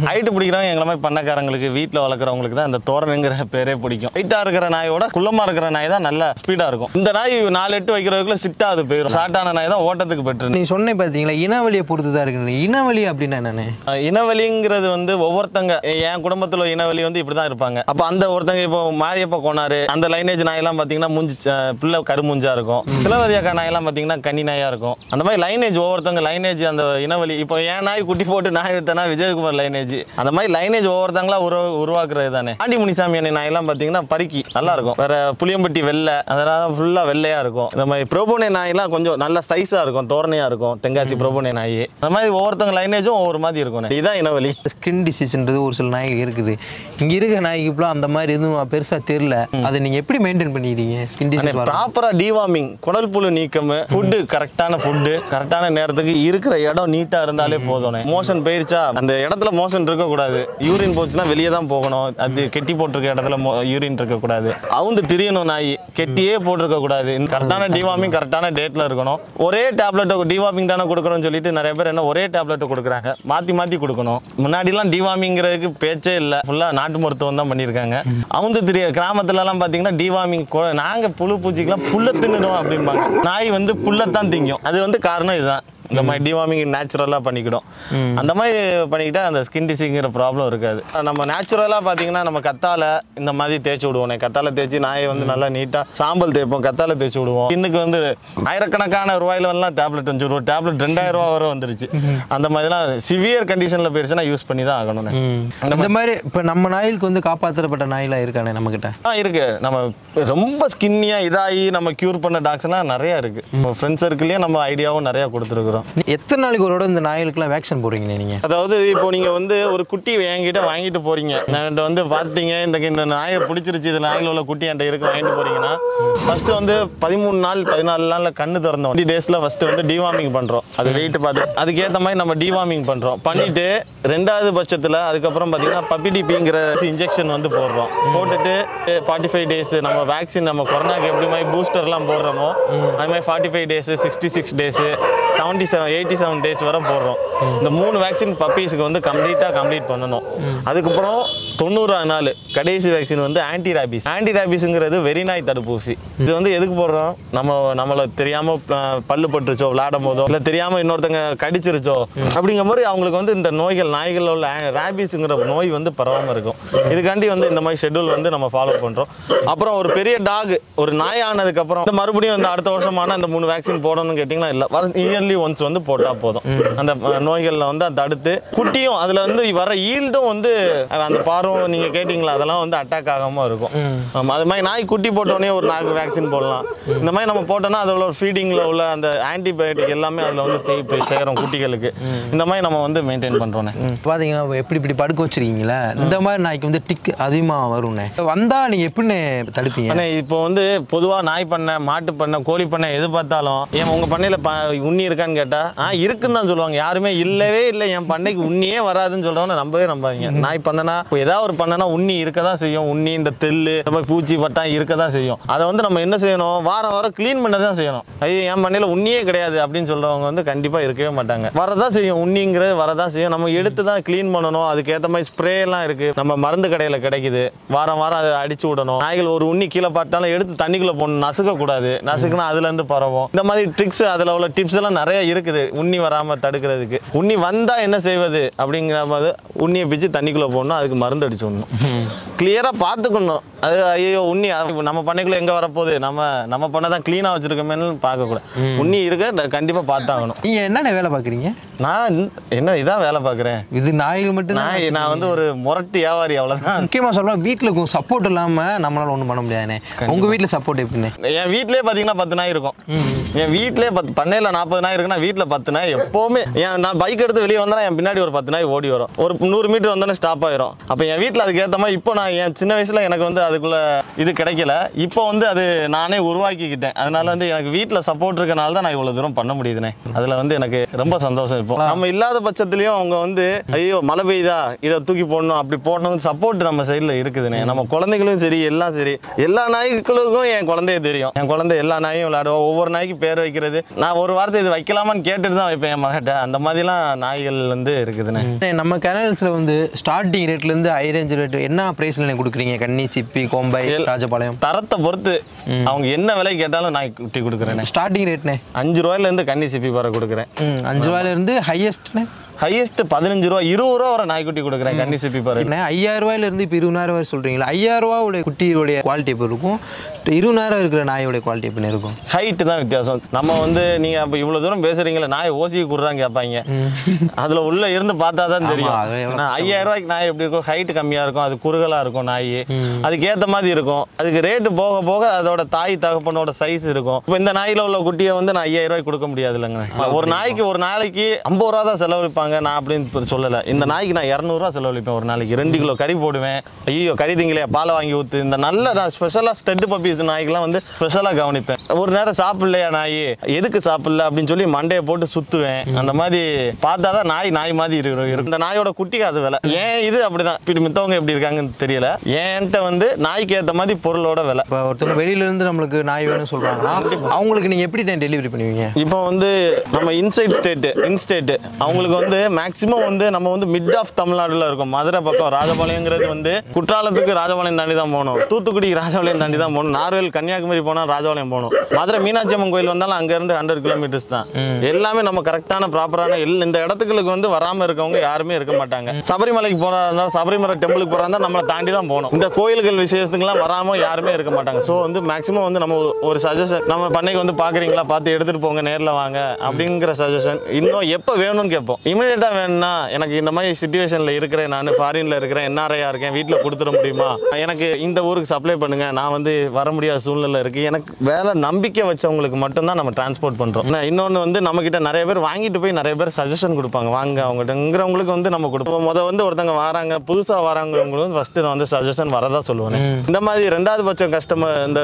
ஹைட்டு பிடிக்கிறவங்க எங்களை மாதிரி பண்ணக்காரங்களுக்கு, வீட்டில் வளர்க்குறவங்களுக்கு தான் இந்த தோரணைங்கிற பேரே பிடிக்கும். ஹைட்டா இருக்கிற நாயோட குள்ளமா இருக்கிற நாய் தான் நல்ல ஸ்பீடா இருக்கும். இந்த நாய் 4-8 வைக்கிறதுக்குள்ள சிட்டா அது போயிடும். ஷார்ட்டான நாய் தான் ஓட்டத்துக்கு பெற்று. நீ சொன்ன பார்த்தீங்களா, இனவழியை பொறுத்து தான் இருக்கு. இனவழி அப்படின்னா என்னன்னு? இனவழிங்கிறது வந்து ஒவ்வொருத்தங்க, என் குடும்பத்தில் இனவழி வந்து இப்படிதான் இருப்பாங்க. அப்போ அந்த ஒருத்தங்க இப்போ மாரியப்ப கோனாரு அந்த லைனேஜ் நாயெல்லாம் பார்த்தீங்கன்னா மூஞ்சி பிள்ளை கருமுஞ்சா இருக்கும். சிலவதியாக்கா நாயெல்லாம் பார்த்தீங்கன்னா கன்னி நாயா இருக்கும். அந்த மாதிரி லைனேஜ் ஒவ்வொருத்தவங்க லைனேஜ் அந்த இனவழி. இப்போ என் நாய் குட்டி போட்டு நாய் வித்தனா விஜயகுமார் லைனேஜ். அந்த மாதிரி லைனேஜ் ஒவ்வொருத்தங்களா உருவாக்குறது தானே. ஆண்டி முனிசாமி நாயெல்லாம் பார்த்தீங்கன்னா பருக்கி நல்லா இருக்கும். வேற புளியம்பட்டி வெள்ளை, அதனால ஃபுல்லா வெள்ளையா இருக்கும். இந்த மாதிரி பிரபுனே நாயெல்லாம் கொஞ்சம் நல்ல சைஸா இருக்கும், தோரணையா இருக்கும். தென்காசி பிரபுனே நாய். அந்த மாதிரி ஒவ்வொருத்தவங்க லைனேஜும் ஒவ்வொரு மாதிரி இருக்கும். இதுதான் இனவழி. ஸ்கின் டிசீஸ்ன்றது ஒரு சில நாய்கள் இருக்குது. இங்க இருக்க நாய்க்கு இப்பலாம் அந்த மாதிரி எதுவும் பெருசா தெரியல. அதை நீங்க எப்படி மெயின்டைன் பண்ணிக்கிறீங்க? ஸ்கின் டிசீஸ் ப்ராப்பரா டிவார்மிங், குடல் புழு நீக்கம், ஃபுட்டு கரெக்டான ஃபுட்டு, கரெக்டான நேரத்துக்கு, இருக்கிற இடம் நீட்டா இருந்தாலே போதும். மோஷன் போயிருச்சா அந்த இடத்துல மோஷன் இருக்கக்கூடாது. யூரின் போச்சுன்னா வெளியே தான் போகணும். அது கெட்டி போட்டிருக்க இடத்துல யூரின் இருக்கக்கூடாது. அவுந்து திரியணும் நாய், கெட்டியே போட்டிருக்க கூடாது. கரெக்டான டிவார்மிங் கரெக்டான டேட்ல இருக்கணும். ஒரே டேப்லெட் டிவார்மிங் தானே கொடுக்கணும்னு சொல்லிட்டு நிறைய பேர் என்ன ஒரே டேப்லெட் கொடுக்குறாங்க. மாத்தி மாத்தி கொடுக்கணும். முன்னாடிலாம் டிவார்மிங்கிறதுக்கு பேச்சே இல்லை. ஃபுல்லா நாட்டு மருத்துவம் தான் பண்ணியிருக்காங்க. அவங்க நவுந்து தெரிய கிராமத்துலலாம் பார்த்தீங்கன்னா டிவார்மிங் நாங்கள் புழு பூச்சிக்கெல்லாம் புல்லை தின்னுடுவோம் அப்படிம்பாங்க. நாய் வந்து புல்லைத்தான் திங்கும். அது வந்து காரணம் இதுதான். இந்த மாதிரி டிவார்மிங் நேச்சுரலாக பண்ணிக்கிடும். அந்த மாதிரி பண்ணிக்கிட்டா அந்த ஸ்கின் டிசீஸுங்கிற ப்ராப்ளம் இருக்காது. நம்ம நேச்சுரலாக பார்த்தீங்கன்னா நம்ம கத்தாழை இந்த மாதிரி தேய்ச்சி விடுவோம். கத்தாழை தேய்ச்சி நாயை வந்து நல்லா நீட்டாக சாம்பல் தேய்ப்போம், கத்தாழை தேய்ச்சி விடுவோம். இன்னுக்கு வந்து ஆயிரக்கணக்கான ரூபாயில வந்து டேப்லெட் 5 ரூபா டேப்லெட் 2000 ரூபா வரை வந்துருச்சு. அந்த மாதிரிலாம் சிவியர் கண்டிஷனில் போயிடுச்சுன்னா யூஸ் பண்ணி தான் ஆகணும். அந்த மாதிரி இப்போ நம்ம நாய்களுக்கு வந்து காப்பாற்றப்பட்ட நாயெல்லாம் இருக்கானே நம்மக்கிட்ட? இருக்கு. நம்ம ரொம்ப ஸ்கின்னியாக இதாகி நம்ம க்யூர் பண்ண டாக்ஸ்லாம் நிறையா இருக்கு. நம்ம ஃப்ரெண்ட்ஸ் சர்க்கிள்லேயே நம்ம ஐடியாவும் நிறையா கொடுத்துருக்குறோம். எத்தனை நாளைக்கு ஒரு இந்த நாய்களுக்குலாம் வேக்சின் போடுறீங்க நீங்கள்? அதாவது இப்போ நீங்கள் வந்து ஒரு குட்டி என்கிட்ட வாங்கிட்டு போறீங்க, என்கிட்ட வந்து பார்த்தீங்க இந்த நாயை பிடிச்சிருச்சு, இது நாயில் உள்ள குட்டி என்கிட்ட இருக்கு வாங்கிட்டு போறீங்கன்னா ஃபர்ஸ்ட் வந்து 13 நாள் 14 நாளில் கண்ணு திறந்தோம். 20 டேஸில் ஃபர்ஸ்ட் வந்து டிவார்மிங் பண்ணுறோம். அது வெயிட் பார்த்து அதுக்கேற்ற மாதிரி நம்ம டிவார்மிங் பண்ணுறோம். பண்ணிட்டு 2வது பட்சத்தில் அதுக்கப்புறம் பார்த்தீங்கன்னா பப்பிடிபிங்கிற இன்ஜெக்ஷன் வந்து போடுறோம். போட்டுட்டு 45 டேஸ் நம்ம வேக்சின் நம்ம கொரோனாக்கு எப்படி மாதிரி பூஸ்டர்லாம் போடுறோமோ அது மாதிரி 45 டேஸ் 66 டேஸ் 87 டேஸ் வரை போடுறோம். இந்த 3 வேக்சின் பப்பீஸுக்கு வந்து கம்ப்ளீட் பண்ணணும். அதுக்கப்புறம் 90 நாள் கடைசி வேக்சின் வந்து ஆன்டி ரேபிஸ். ஆன்டி ரேபிஸ்ங்கிறது வெறிநாய் தடுப்பூசி. இது வந்து எதுக்கு போடுறோம்? நம்மளை தெரியாமல் பல்லு பட்டுருச்சோ விளையாடும் போதோ இல்லை தெரியாமல் இன்னொருத்தங்க கடிச்சிருச்சோ அப்படிங்கிற மாதிரி அவங்களுக்கு வந்து இந்த நோய்கள் நாய்களில் உள்ள ரேபிஸுங்கிற நோய் வந்து பரவாமல் இருக்கும். இதுக்காண்டி வந்து இந்த மாதிரி ஷெட்யூல் வந்து நம்ம ஃபாலோ பண்ணுறோம். அப்புறம் ஒரு பெரிய டாக் ஒரு நாய் ஆனதுக்கப்புறம் இந்த மறுபடியும் இந்த அடுத்த வருஷமான அந்த 3 வேக்சின் போடணும்னு கேட்டிங்கன்னா இல்லை, இயர்லி ஒன்ஸ் வந்து போட்டால் போதும். அந்த நோய்களில் வந்து தடுத்து குட்டியும் அதில் வந்து வர ஈல்டும் வந்து அந்த பார்வோ நீங்கள் கேட்டிங்களா அதெல்லாம் வந்து அட்டாக் ஆகாமல் இருக்கும். அது மாதிரி நாய் குட்டி போட்டோடனே ஒரு நாய்க்கு வேக்சின் போடலாம். இந்த மாதிரி நம்ம போட்டோம்னா அதில் ஒரு ஃபீடிங்கில் உள்ள அந்த ஆன்டிபயோட்டிக் எல்லாமே அதில் வந்து சேரும் குட்டிகளுக்கு. இந்த மாதிரி நம்ம வந்து மெயின்டைன் பண்ணுறோன்னே. பார்த்தீங்கன்னா இப்படி படுக்க வச்சிருக்கீங்களா, இந்த மாதிரி நாய்க்கு வந்து டிக் அதிகமாக வரும்ண்ணே. வந்தால் நீங்கள் எப்படின்னு தடுப்பீங்க? அண்ணே இப்போ வந்து பொதுவாக நாய் பண்ணை மாட்டு பண்ணை கோழி பண்ணை எது பார்த்தாலும் ஏன் உங்கள் பண்ணையில் உண்ணி இருக்கான்னு கேட்டால் இருக்குன்னு தான் சொல்லுவாங்க. யாருமே இல்லவே இல்லை என் பண்ணைக்கு உண்ணியே வராதுன்னு சொல்கிறவங்க நம்பாதீங்க. நாய் பண்ணனா இப்போ ஏதாவது ஒரு பண்ணனா உண்ணி இருக்க தான் செய்யும். உண்ணி இந்த தெல்லு இந்த மாதிரி பூச்சி பட்டாம் இருக்க தான் செய்யும். அதை வந்து நம்ம என்ன செய்யணும், வாரம் க்ளீன் பண்ண தான் செய்யணும். ஐயோ என் பண்ணையில் உண்ணியே கிடையாது அப்படின்னு சொல்கிறவங்க வந்து கண்டிப்பாக இருக்கவே மாட்டாங்க. வரதான் செய்யும், உண்ணிங்கிறது வரதான் செய்யும். நம்ம எடுத்து தான் க்ளீன் பண்ணணும். அதுக்கேற்ற மாதிரி ஸ்ப்ரே எல்லாம் இருக்குது, நம்ம மருந்து கடையில் கிடைக்குது. வாரம் அதை அடிச்சு விடணும். நாய்கள் ஒரு உண்ணி கீழே பார்த்தாலும் எடுத்து தண்ணிக்குள்ளே போகணும், நசுக்கக்கூடாது. நசுக்குனா அதுலேருந்து பரவும். இந்த மாதிரி ட்ரிக்ஸ் அதில் உள்ள டிப்ஸ் எல்லாம் நிறைய இருக்குது உண்ணி வராமல் தடுக்கிறதுக்கு. உண்ணி வந்தால் என்ன செய்வது அப்படிங்கிற மாதிரி உண்ணியை பிச்சு தண்ணிக்குள்ளே போடணும், அதுக்கு மருந்து அடிச்சு விடணும். கிளியராக பார்த்துக்கணும். அது ஐயோ உண்ணி நம்ம பண்ணைக்குள்ளே எங்கே வரப்போகுது, நம்ம பண்ணை தான் க்ளீனாக வச்சுருக்கோமேனு பார்க்கக்கூடாது. உண்ணி இருக்க கண்டிப்பாக பார்த்தாகணும். நீங்கள் என்னென்ன வேலை பார்க்குறீங்க? நான் இதான் வேலை பார்க்குறேன். இது நாய்கள் மட்டும் நான் வந்து ஒரு முரட்டு வியாபாரி, அவ்வளோதான். முக்கியமாக சொல்லுவேன், வீட்டில் சப்போர்ட் இல்லாமல் நம்மளால ஒன்றும் பண்ண முடியாதுண்ணே. உங்கள் வீட்டில் சப்போர்ட் எப்படின்னு? என் வீட்டிலே பார்த்தீங்கன்னா 10 நாய் இருக்கும். என் வீட்டிலே பண்ணையில் 40 நாய் இருக்குன்னா வீட்டில் 10 நாய் எப்போவுமே. நான் பைக் எடுத்து வெளியே வந்தேன்னா என் பின்னாடி ஒரு 10 நாய் ஓடி வரும். ஒரு 100 மீட்டர் வந்தோன்னே ஸ்டாப் ஆயிரும். அப்போ என் வீட்டில் அதுக்கேற்ற மாதிரி இப்போ நான் என் சின்ன வயசில் எனக்கு வந்து அதுக்குள்ள இது கிடைக்கல. இப்போ வந்து அது நானே உருவாக்கிக்கிட்டேன். அதனால வந்து எனக்கு வீட்டில் சப்போர்ட் இருக்கனால தான் நான் இவ்வளோ தூரம் பண்ண முடியுதுண்ணே. அதில் வந்து எனக்கு ரொம்ப சந்தோஷம். இப்போ நம்ம இல்லாத பட்சத்துலையும் அவங்க வந்து ஐயோ மழை பெய்யுதா இதை தூக்கி போடணும் அப்படி போடணும்னு சப்போர்ட் நம்ம சைடில் இருக்குதுண்ணே. நம்ம குழந்தைகளும் சரி எல்லாம் சரி, எல்லா நாய்களுக்கும் என் குழந்தைய தெரியும். என் குழந்தை எல்லா நாயும் விளையாடுவோம். ஒவ்வொரு நாய்க்கு பேர் வைக்கிறது நான் ஒரு வார்த்தை இது வைக்கலாமான்னு கேட்டுட்டு தான் வைப்பேன் என் மகிட்ட. அந்த மாதிரிலாம் நாய்கள் வந்து இருக்குதுண்ணே. நம்ம கெனல்ஸில் வந்து ஸ்டார்டிங் ரேட்லேருந்து ஹை ரேஞ்ச் ரேட் என்ன ப்ரைஸில் கொடுக்குறீங்க? கன்னி, சிப்பி, கோம்பை, ராஜபாளையம் தரத்தை பொறுத்து அவங்க என்ன விலை கேட்டாலும் நாய் குட்டி கொடுக்குறேன். ஸ்டார்டிங் ரேட்னே 5 ரூபாயிலேருந்து கன்னி சிப்பி வர கொடுக்குறேன். 5 ரூபாயிலேருந்து ஹையஸ்ட்னே ஹையஸ்ட் 15 ரூபா 20 ரூபா வர நாய்க்குட்டி கொடுக்குறேன். கன்னி சிப்பி பாரு 5000 ரூபாயிலிருந்து இப்போ 20000 வரை சொல்றீங்களா? 5000 ரூபாவுடைய குட்டியோடைய குவாலிட்டி எப்படி இருக்கும், 20000 இருக்கிற நாயோடைய குவாலிட்டி எப்படி இருக்கும்? ஹைட்டு தான் வித்தியாசம். நம்ம வந்து நீங்க அப்போ இவ்வளவு தூரம் பேசுறீங்களா, நாய் ஓசி குடுறாங்க கேட்பாங்க. அதுல உள்ள இருந்து பார்த்தா தான் தெரியும். 5000 ரூபாய்க்கு நாய் எப்படி இருக்கும், ஹைட் கம்மியா இருக்கும், அது குறுகலா இருக்கும் நாய், அதுக்கேற்ற மாதிரி இருக்கும். அதுக்கு ரேட்டு போக போக அதோட தாய் தகப்பனோட சைஸ் இருக்கும். இப்போ இந்த நாயில உள்ள குட்டியை வந்து நான் 5000 ரூபாய்க்கு கொடுக்க முடியாது இல்லைங்க. ஒரு நாய்க்கு ஒரு நாளைக்கு 50 ரூபா தான் செலவழிப்பாங்க. நான் அப்படின்னு சொல்லலை. இந்த நாய்க்கு நான் 200 ரூபா செலவழிப்பேன் ஒரு நாளைக்கு. 2 கிலோ கறி போடுவேன். ஐயோ கறி திங்களே பாலை வாங்கி ஊற்று. இந்த நல்ல நான் ஸ்பெஷலாக ஸ்டெட் பப்பீஸ் நாய்க்கெல்லாம் வந்து ஸ்பெஷலாக கவனிப்பேன். ஒரு நேரம் சாப்பிடலையா நாய், எதுக்கு சாப்பிடல அப்படின்னு சொல்லி மண்டையை போட்டு சுற்றுவேன். அந்த மாதிரி பார்த்தா தான் நாய் மாதிரி இருக்கும். இந்த நாயோட குட்டிக்கு அது விலை. ஏன் இது அப்படிதான். இப்படி மித்தவங்க எப்படி இருக்காங்கன்னு தெரியல. ஏன்ட்ட வந்து நாய்க்கு ஏற்ற மாதிரி பொருளோட விலை. இப்போ ஒருத்தவங்க வெளியிலேருந்து நம்மளுக்கு நாய் வேணும்னு சொல்கிறாங்கன்னா அவங்களுக்கு நீங்கள் எப்படி டெலிவரி பண்ணுவீங்க? இப்போ வந்து நம்ம இன்சைட் ஸ்டேட்டு இன்ஸ்டேட்டு அவங்களுக்கு வந்து வந்து மேக்ஸிமம் வந்து நம்ம வந்து மிட் ஆஃப் தமிழ்நாடுல இருக்கும். மதுரை பக்கம் ராஜபாளையங்கிறது வந்து குற்றாலத்துக்கு ராஜபாளையம் தாண்டி தான் போகணும், தூத்துக்குடி ராஜபாளையம் தாண்டி தான் போகணும், நார்வேல் கன்னியாகுமரி போனால் ராஜபாளையம் போகணும், மதுரை மீனாட்சி அம்மன் கோயில் வந்தாலும் அங்கேருந்து 100 கிலோமீட்டர்ஸ் தான். எல்லாமே நம்ம கரெக்டான ப்ராப்பரான இந்த இடத்துக்கு வந்து வராமல் இருக்கவங்க யாருமே இருக்க மாட்டாங்க. சபரிமலைக்கு போகிறா இருந்தாலும் சபரிமலை டெம்பிளுக்கு போகிறா இருந்தால் நம்மளை தாண்டி தான் போகணும். இந்த கோயில்கள் விஷயத்துக்குலாம் வராமல் யாருமே இருக்க மாட்டாங்க. ஸோ வந்து மேக்ஸிமம் வந்து நம்ம ஒரு சஜஷன், நம்ம பண்ணைக்கு வந்து பார்க்குறீங்களா, பார்த்து எடுத்துகிட்டு போங்க, நேரில் வாங்க அப்படிங்கிற சஜஷன். இன்னும் எப்போ வேணும்னு கேட்போம். இமீடியட்டாக வேணும்னா எனக்கு இந்த மாதிரி சிச்சுவேஷனில் இருக்கிறேன், நான் ஃபாரினில் இருக்கிறேன், என்ஆர்ஐயாக இருக்கேன், வீட்டில் கொடுத்துட முடியுமா, எனக்கு இந்த ஊருக்கு சப்ளை பண்ணுங்கள், நான் வந்து வர முடியாத சூழ்நிலை இருக்குது, எனக்கு வேலை நம்பிக்கை வச்சவங்களுக்கு மட்டும்தான் நம்ம டிரான்ஸ்போர்ட் பண்ணுறோம். இன்னொன்று வந்து நம்மக்கிட்ட நிறைய பேர் வாங்கிட்டு போய் நிறைய பேர் சஜஷன் கொடுப்பாங்க, வாங்க அவங்ககிட்டங்கிறவங்களுக்கு வந்து நம்ம கொடுப்போம். வந்து ஒருத்தவங்க வராங்க, புதுசாக வராங்கிறவங்களுக்கு ஃபஸ்ட்டு நான் வந்து சஜஷன் வரதா சொல்லுவேன். இந்த மாதிரி 2வது பட்சம் கஸ்டமர், இந்த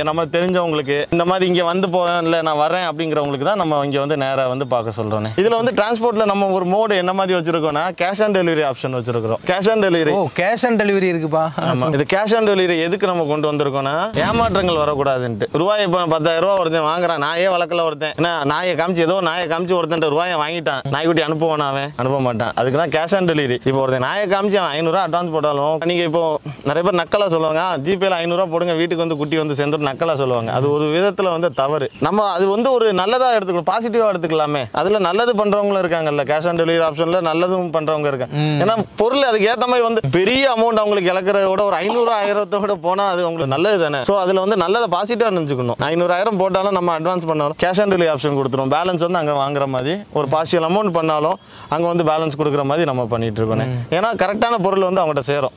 நம்ம தெரிஞ்சவங்களுக்கு, இந்த மாதிரி இங்கே வந்து போகிறேன் இல்லை நான் வரேன் அப்படிங்கிறவங்களுக்கு தான் நம்ம இங்கே வந்து நேராக வந்து பார்க்க சொல்கிறோம். இதில் வந்து டிரான்ஸ்போர்ட்டில் நம்ம ஒரு மோடு என்ன மாதிரி வச்சிருக்கோம்னா கேஷ் ஆன் டெலிவரி ஆப்ஷன் வச்சிருக்கிறோம். Cash on delivery, cash on delivery இருக்குப்பா. ஆமாம், இது கேஷ் ஆன் டெலிவரி எதுக்கு நம்ம கொண்டு வந்திருக்கோம்னா ஏமாற்றங்கள் வரக்கூடாதுன்ட்டு. ரூபாய் இப்போ 10,000 ரூபா ஒருத்தன் வாங்குறான், நாயே வளர்க்கல ஒருத்தன், என்ன நாயை காமிச்சு ஏதோ நாயை காமிச்சு ஒருத்தன் ரூபாயை வாங்கிட்டான், நாய்க்குட்டி அனுப்புவானா, அவன் அனுப்ப மாட்டான். அதுக்கு தான் கேஷ் ஆன் டெலிவரி. இப்போ ஒருத்தன் நாயை காமிச்சு 500 அட்வான்ஸ் போட்டாலும் நீங்கள் இப்போ நிறைய பேர் நக்கலாக சொல்லுவாங்க, ஜிபேல 500 போடுங்க வீட்டுக்கு வந்து குட்டி வந்து சேர்ந்து நக்கலாக சொல்லுவாங்க. அது ஒரு விதத்தில் வந்து தவறு. நம்ம அது வந்து ஒரு நல்லதாக எடுத்துக்கலாம், பாசிட்டிவாக எடுத்துக்கலாமே. அதில் நல்லது பண்ணுறவங்களும் இருக்காங்கல்ல, கேஷ் ஆன் டெலிவரி ஆப்ஷனில் நல்லதும் பண்ணுறவங்க இருக்காங்க. ஏன்னா பொருள் அதுக்கு ஏற்ற மாதிரி வந்து பெரிய அமௌண்ட் அவங்களுக்கு இழக்கிறத விட ஒரு 500 1000 போனால் அது உங்களுக்கு நல்லது தானே. ஸோ அதில் வந்து நல்லதை பாசிட்டிவாக நினச்சிக்கணும். 500,000 போட்டாலும் நம்ம அட்வான்ஸ் பண்ணாலும் கேஷ் ஆன் டெலிவரி ஆப்ஷன் கொடுத்துரும். பேலன்ஸ் வந்து அங்கே வாங்குற மாதிரி, ஒரு பார்ஷியல் அமௌண்ட் பண்ணாலும் அங்கே வந்து பேலன்ஸ் கொடுக்குற மாதிரி நம்ம பண்ணிட்டு இருக்கோம். ஏன்னா கரெக்டான பொருள் வந்து அவங்ககிட்ட சேரும்,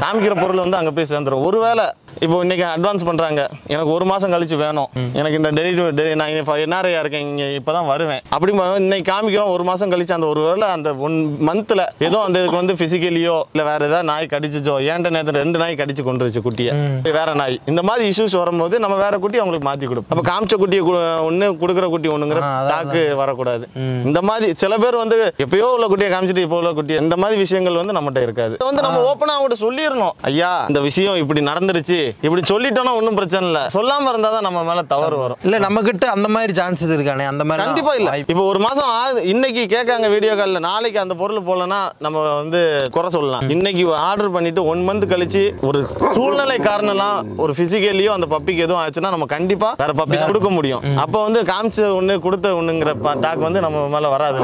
காமிக்கிற பொருள் வந்து அங்கே போய் சேர்ந்துடும். ஒருவேளை இப்போ இன்னைக்கு அட்வான்ஸ் பண்ணுறாங்க, எனக்கு 1 மாதம் கழிச்சு வேணும், எனக்கு இந்த டெலிவரி நான் என்ஆர்ஐயா இருக்கேன், இங்கே இப்போ தான் வருவேன் அப்படி இன்னைக்கு காமிக்கிறோம், 1 மாதம் கழிச்சு அந்த ஒரு வேளை அந்த 1 மந்த்தில் ஏதோ அந்த இதுக்கு வந்து ஃபிசிக்கலியோ இல்லை வேற ஏதாவது நாய் கடிச்சிச்சோ, ஏன்ட்ட நேரத்தில் 2 நாய் கடிச்சு கொண்டுருச்சு குட்டியை, வேற நாய், இந்த மாதிரி இஷ்யூஸ் வரும்போது நம்ம வேற குட்டி அவங்களுக்கு மாற்றி கொடுப்போம். அப்போ காமிச்ச குட்டியை ஒன்று கொடுக்குற குட்டி ஒன்றுங்கிற தாக்கு வரக்கூடாது. இந்த மாதிரி சில பேர் வந்து எப்பயோ உள்ள குட்டியை காமிச்சிட்டு இப்போ உள்ள குட்டி, இந்த மாதிரி விஷயங்கள் வந்து நம்மகிட்ட இருக்காது. வந்து நம்ம ஓப்பனாக அவங்ககிட்ட சொல்லிடணும், ஐயா இந்த விஷயம் இப்படி நடந்துருச்சு, இப்படி சொல்லிட்டோம்னா ஒன்றும் பிரச்சனை இல்லை, சொல்லாமல் இருந்தால் தான் நம்ம மேலே தவறு வரும். இல்லை நம்ம கிட்ட அந்த மாதிரி சான்சஸ் இருக்கானே, அந்த மாதிரி கண்டிப்பா இல்லை. இப்போ 1 மாதம் ஆகுது, இன்னைக்கு கேட்காங்க வீடியோ காலில், நாளைக்கு அந்த பொருள் போலன்னா நம்ம வந்து குறை சொல்லலாம். இன்னைக்கு ஆர்டர் பண்ணிட்டு 1 மந்த் கழிச்சு ஒரு சூழ்நிலை காரணம்லாம் ஒரு பிசிக்கலியோ அந்த பப்பிக்கு எதுவும் ஆச்சுன்னா நம்ம கண்டிப்பா வேற பப்பி கொடுக்க முடியும். அப்போ வந்து காமிச்ச ஒன்று கொடுத்த ஒண்ணுங்கிற டாக் வந்து நம்ம மேல வராது.